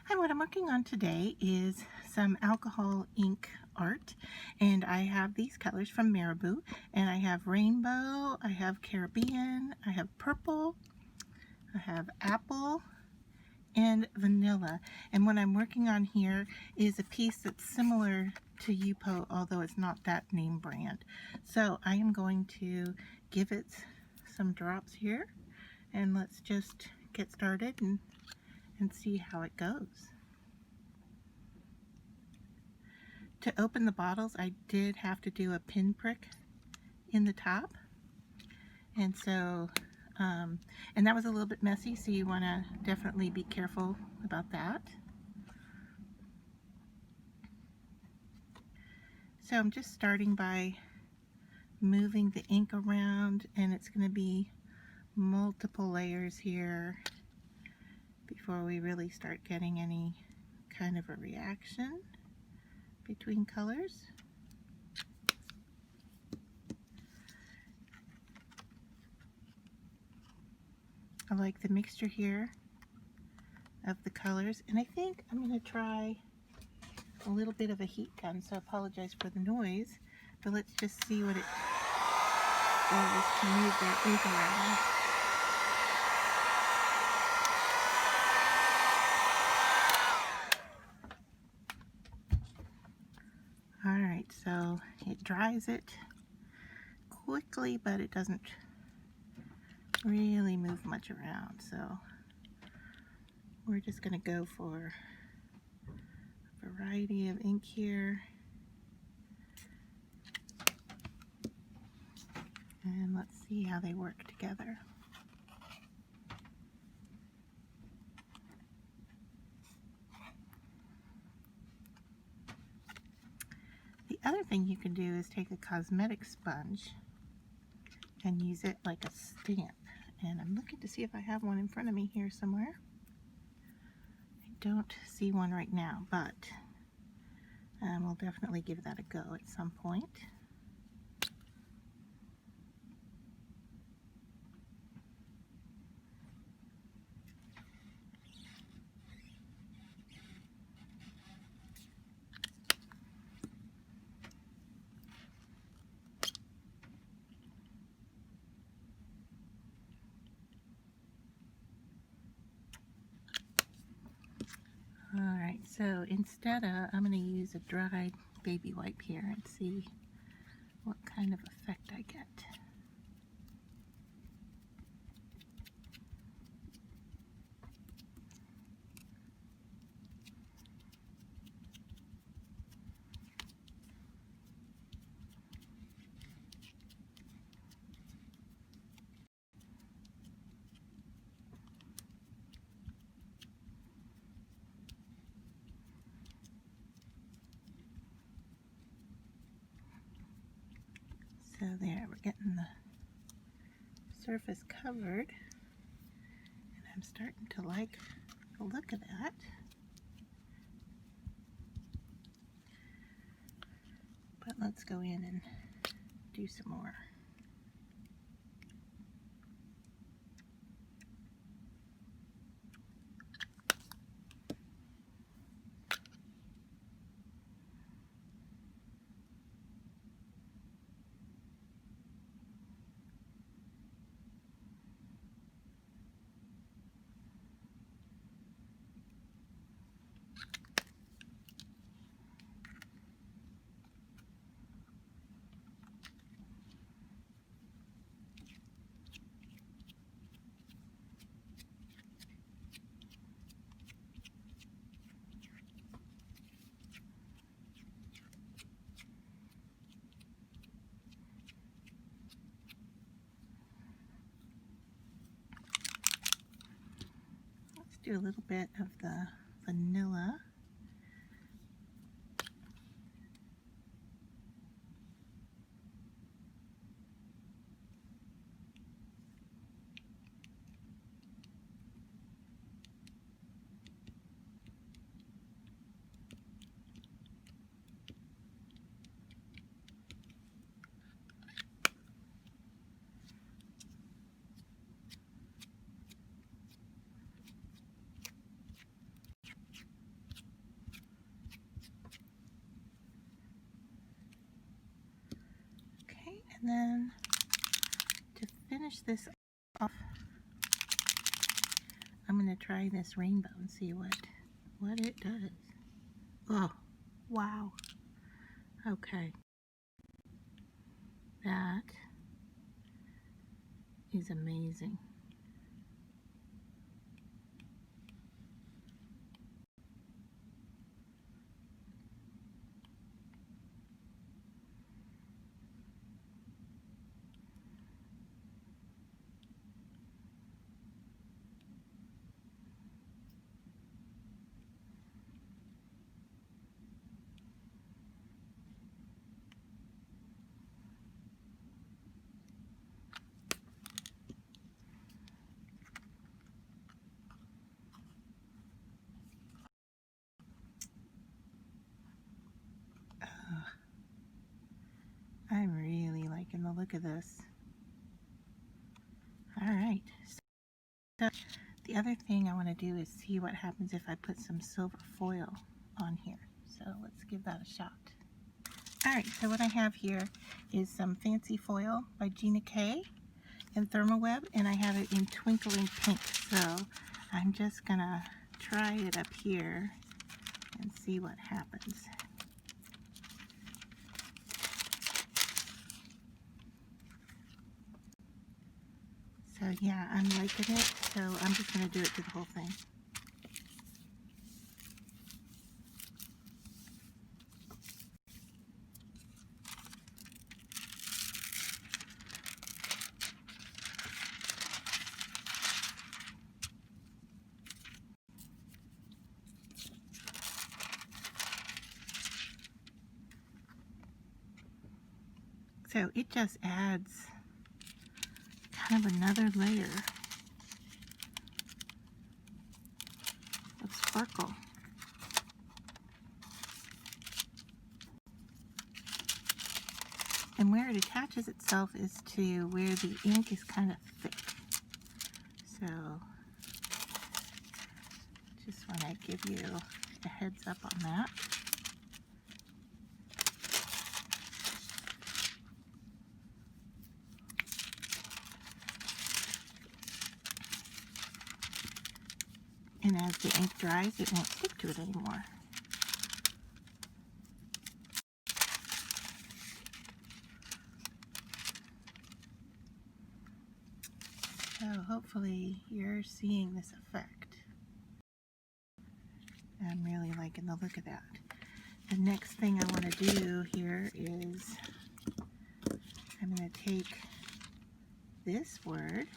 Hi, what I'm working on today is some alcohol ink art, and I have these colors from Marabou, and I have rainbow, I have Caribbean, I have purple, I have apple, and vanilla. And what I'm working on here is a piece that's similar to Yupo, although it's not that name brand. So I am going to give it some drops here, and let's just get started and see how it goes. To open the bottles, I did have to do a pinprick in the top, and so and that was a little bit messy, so you want to definitely be careful about that. So I'm just starting by moving the ink around, and it's going to be multiple layers here before we really start getting any kind of a reaction between colors. I like the mixture here of the colors, and I think I'm going to try a little bit of a heat gun, so I apologize for the noise, but let's just see what it does to move that ink around. Alright, so it dries it quickly, but it doesn't really move much around, so we're just going to go for a variety of ink here, and let's see how they work together. The other thing you can do is take a cosmetic sponge and use it like a stamp, and I'm looking to see if I have one in front of me here somewhere. I don't see one right now, but we'll definitely give that a go at some point. Alright, so instead of, I'm going to use a dried baby wipe here and see what kind of effect I get. So there, we're getting the surface covered, and I'm starting to like the look of that. But let's go in and do some more. Let's do a little bit of the vanilla. And then to finish this off, I'm going to try this rainbow and see what it does. Oh, wow. Okay. That is amazing. I'm really liking the look of this. Alright, so the other thing I want to do is see what happens if I put some silver foil on here. So let's give that a shot. Alright, so what I have here is some fancy foil by Gina K in Thermoweb, and I have it in twinkling pink. So I'm just gonna try it up here and see what happens. So yeah, I'm liking it, so I'm just going to do it to the whole thing. So it just adds kind of another layer of sparkle. And where it attaches itself is to where the ink is kind of thick. So just want to give you a heads up on that. And as the ink dries, it won't stick to it anymore. So hopefully you're seeing this effect. I'm really liking the look of that. The next thing I want to do here is I'm going to take this word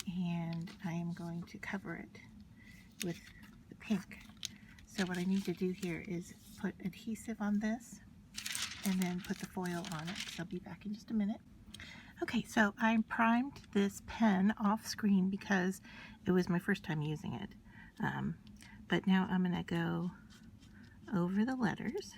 and I am going to cover it with the pink. So what I need to do here is put adhesive on this and then put the foil on it. So I'll be back in just a minute. Okay, so I primed this pen off screen because it was my first time using it. But now I'm going to go over the letters.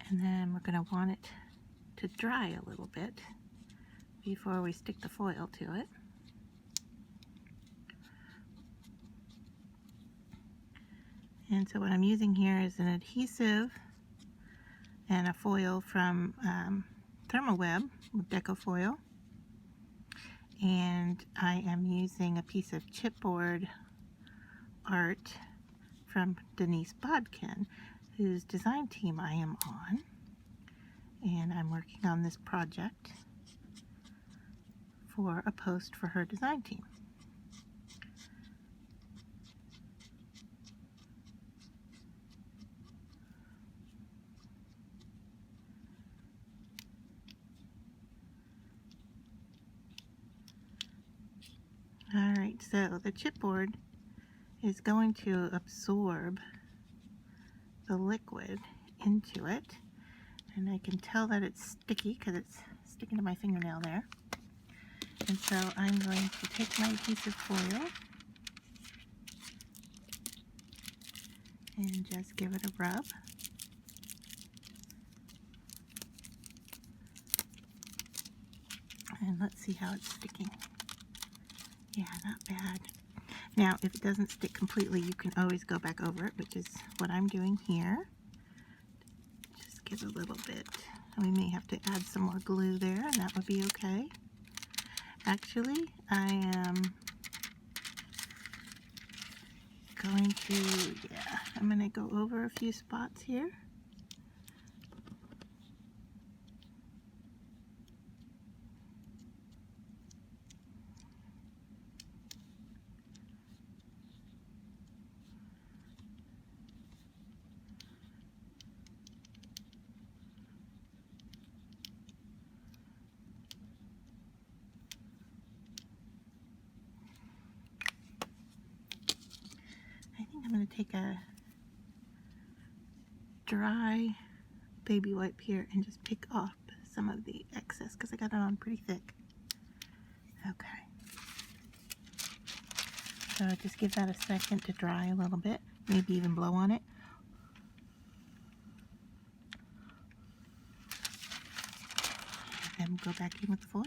And then we're going to want it to dry a little bit before we stick the foil to it. And so what I'm using here is an adhesive and a foil from Thermoweb with Deco Foil. And I am using a piece of chipboard art from Denise Boddey, whose design team I am on. And I'm working on this project for a post for her design team. Alright, so the chipboard is going to absorb the liquid into it, and I can tell that it's sticky because it's sticking to my fingernail there. And so I'm going to take my adhesive foil and just give it a rub. And let's see how it's sticking. Yeah, not bad. Now, if it doesn't stick completely, you can always go back over it, which is what I'm doing here. Just give a little bit. We may have to add some more glue there, and that would be okay. Actually, I am going to, I'm going to go over a few spots here. I think I'm going to take a dry baby wipe here and just pick off some of the excess because I got it on pretty thick. Okay. So just give that a second to dry a little bit, maybe even blow on it. And then go back in with the foil.